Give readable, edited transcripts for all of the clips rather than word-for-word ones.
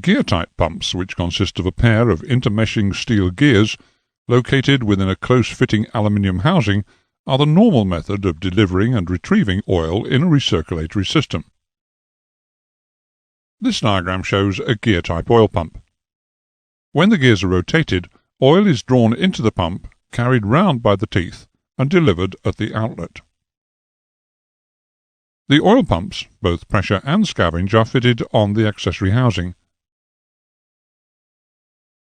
Gear-type pumps, which consist of a pair of intermeshing steel gears located within a close-fitting aluminium housing, are the normal method of delivering and retrieving oil in a recirculatory system. This diagram shows a gear-type oil pump. When the gears are rotated, oil is drawn into the pump, carried round by the teeth, and delivered at the outlet. The oil pumps, both pressure and scavenge, are fitted on the accessory housing.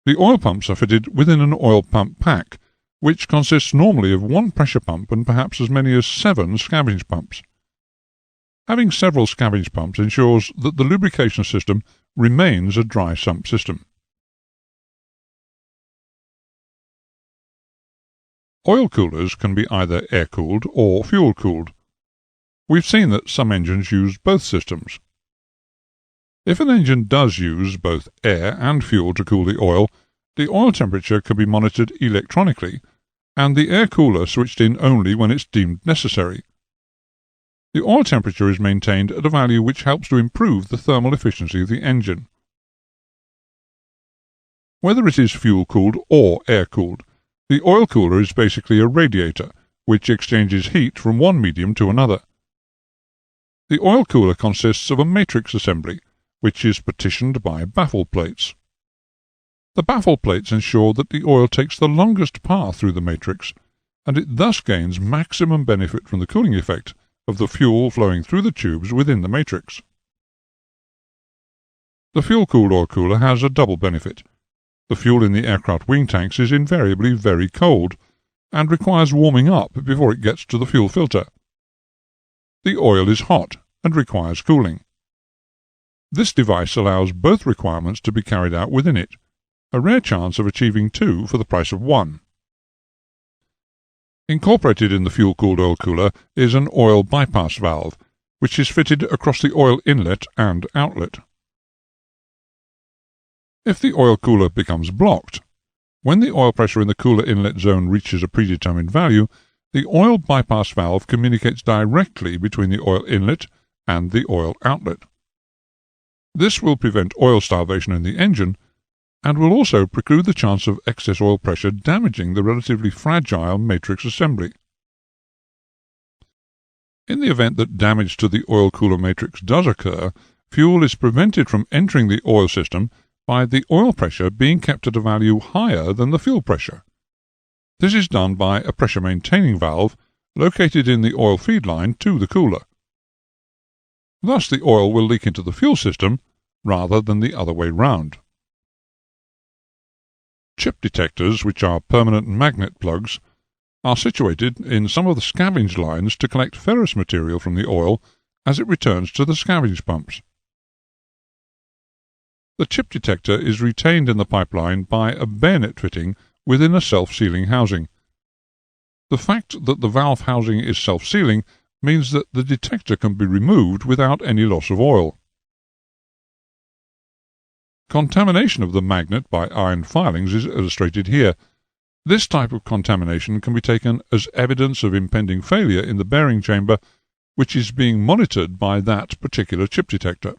The oil pumps are fitted within an oil pump pack, which consists normally of one pressure pump and perhaps as many as 7 scavenge pumps. Having several scavenge pumps ensures that the lubrication system remains a dry sump system. Oil coolers can be either air-cooled or fuel-cooled. We've seen that some engines use both systems. If an engine does use both air and fuel to cool the oil temperature can be monitored electronically, and the air cooler switched in only when it's deemed necessary. The oil temperature is maintained at a value which helps to improve the thermal efficiency of the engine. Whether it is fuel-cooled or air-cooled, the oil cooler is basically a radiator, which exchanges heat from one medium to another. The oil cooler consists of a matrix assembly, which is partitioned by baffle plates. The baffle plates ensure that the oil takes the longest path through the matrix, and it thus gains maximum benefit from the cooling effect of the fuel flowing through the tubes within the matrix. The fuel-cooled oil cooler has a double benefit. The fuel in the aircraft wing tanks is invariably very cold, and requires warming up before it gets to the fuel filter. The oil is hot and requires cooling. This device allows both requirements to be carried out within it, a rare chance of achieving 2 for the price of 1. Incorporated in the fuel-cooled oil cooler is an oil bypass valve, which is fitted across the oil inlet and outlet. If the oil cooler becomes blocked, when the oil pressure in the cooler inlet zone reaches a predetermined value, the oil bypass valve communicates directly between the oil inlet and the oil outlet. This will prevent oil starvation in the engine, and will also preclude the chance of excess oil pressure damaging the relatively fragile matrix assembly. In the event that damage to the oil cooler matrix does occur, fuel is prevented from entering the oil system by the oil pressure being kept at a value higher than the fuel pressure. This is done by a pressure-maintaining valve located in the oil feed line to the cooler. Thus the oil will leak into the fuel system rather than the other way round. Chip detectors, which are permanent magnet plugs, are situated in some of the scavenge lines to collect ferrous material from the oil as it returns to the scavenge pumps. The chip detector is retained in the pipeline by a bayonet fitting within a self-sealing housing. The fact that the valve housing is self-sealing means that the detector can be removed without any loss of oil. Contamination of the magnet by iron filings is illustrated here. This type of contamination can be taken as evidence of impending failure in the bearing chamber, which is being monitored by that particular chip detector.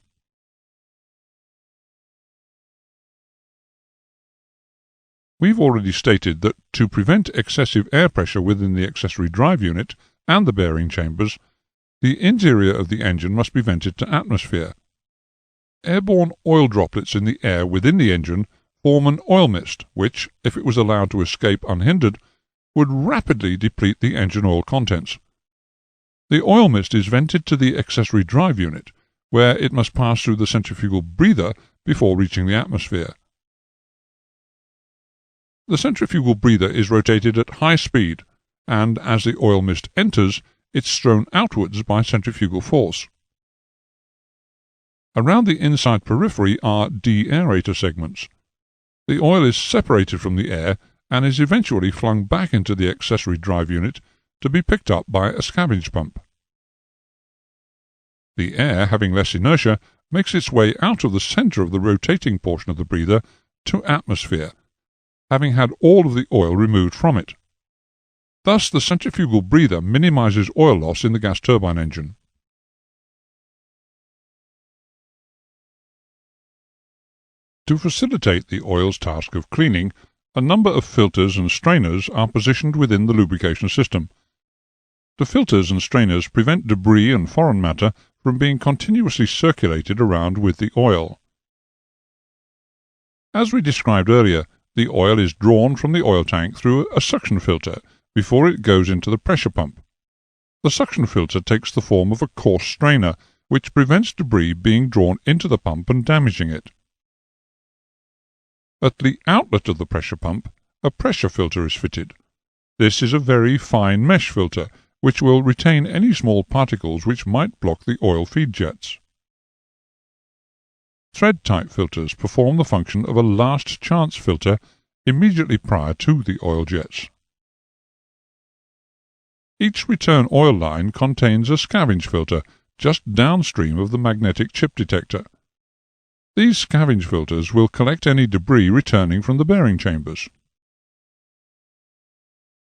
We've already stated that to prevent excessive air pressure within the accessory drive unit and the bearing chambers, the interior of the engine must be vented to atmosphere. Airborne oil droplets in the air within the engine form an oil mist which, if it was allowed to escape unhindered, would rapidly deplete the engine oil contents. The oil mist is vented to the accessory drive unit, where it must pass through the centrifugal breather before reaching the atmosphere. The centrifugal breather is rotated at high speed, and as the oil mist enters, it's thrown outwards by centrifugal force. Around the inside periphery are de-aerator segments. The oil is separated from the air and is eventually flung back into the accessory drive unit to be picked up by a scavenge pump. The air, having less inertia, makes its way out of the center of the rotating portion of the breather to atmosphere, having had all of the oil removed from it. Thus the centrifugal breather minimizes oil loss in the gas turbine engine. To facilitate the oil's task of cleaning, a number of filters and strainers are positioned within the lubrication system. The filters and strainers prevent debris and foreign matter from being continuously circulated around with the oil. As we described earlier, the oil is drawn from the oil tank through a suction filter before it goes into the pressure pump. The suction filter takes the form of a coarse strainer, which prevents debris being drawn into the pump and damaging it. At the outlet of the pressure pump, a pressure filter is fitted. This is a very fine mesh filter, which will retain any small particles which might block the oil feed jets. Thread-type filters perform the function of a last chance filter immediately prior to the oil jets. Each return oil line contains a scavenge filter just downstream of the magnetic chip detector. These scavenge filters will collect any debris returning from the bearing chambers.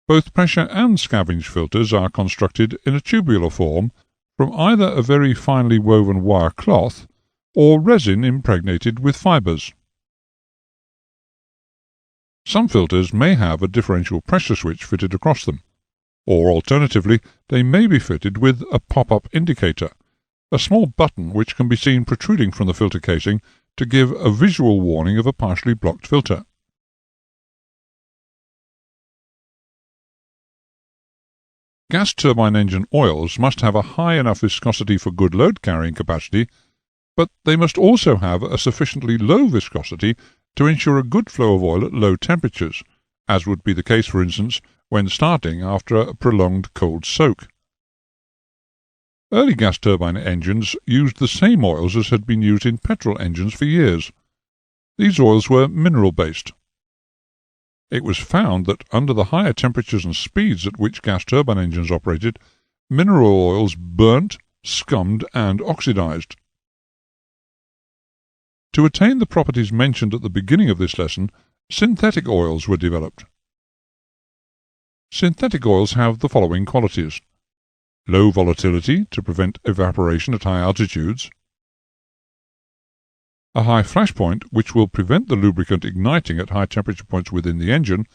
Both pressure and scavenge filters are constructed in a tubular form from either a very finely woven wire cloth or resin impregnated with fibers. Some filters may have a differential pressure switch fitted across them, or alternatively they may be fitted with a pop-up indicator, a small button which can be seen protruding from the filter casing to give a visual warning of a partially blocked filter. Gas turbine engine oils must have a high enough viscosity for good load carrying capacity, but they must also have a sufficiently low viscosity to ensure a good flow of oil at low temperatures, as would be the case, for instance, when starting after a prolonged cold soak. Early gas turbine engines used the same oils as had been used in petrol engines for years. These oils were mineral-based. It was found that under the higher temperatures and speeds at which gas turbine engines operated, mineral oils burnt, scummed, and oxidized. To attain the properties mentioned at the beginning of this lesson, synthetic oils were developed. Synthetic oils have the following qualities: low volatility to prevent evaporation at high altitudes, a high flash point which will prevent the lubricant igniting at high temperature points within the engine,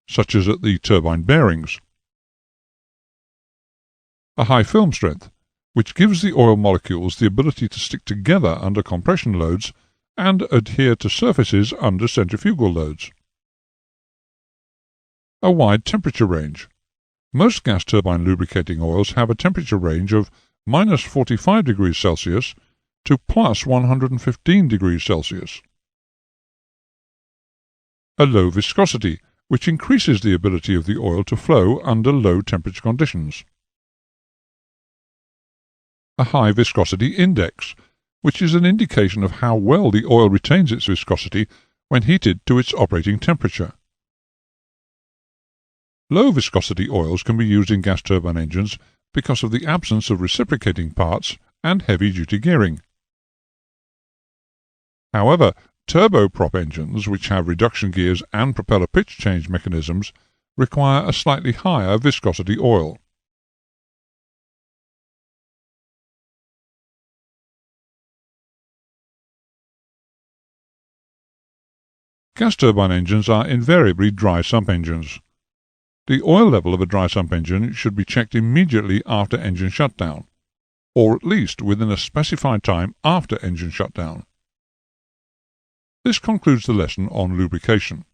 such as at the turbine bearings, a high film strength which gives the oil molecules the ability to stick together under compression loads and adhere to surfaces under centrifugal loads, a wide temperature range. Most gas turbine lubricating oils have a temperature range of minus 45 degrees Celsius to plus 115 degrees Celsius. A low viscosity, which increases the ability of the oil to flow under low temperature conditions. A high viscosity index, which is an indication of how well the oil retains its viscosity when heated to its operating temperature. Low viscosity oils can be used in gas turbine engines because of the absence of reciprocating parts and heavy-duty gearing. However, turboprop engines, which have reduction gears and propeller pitch change mechanisms, require a slightly higher viscosity oil. Gas turbine engines are invariably dry sump engines. The oil level of a dry sump engine should be checked immediately after engine shutdown, or at least within a specified time after engine shutdown. This concludes the lesson on lubrication.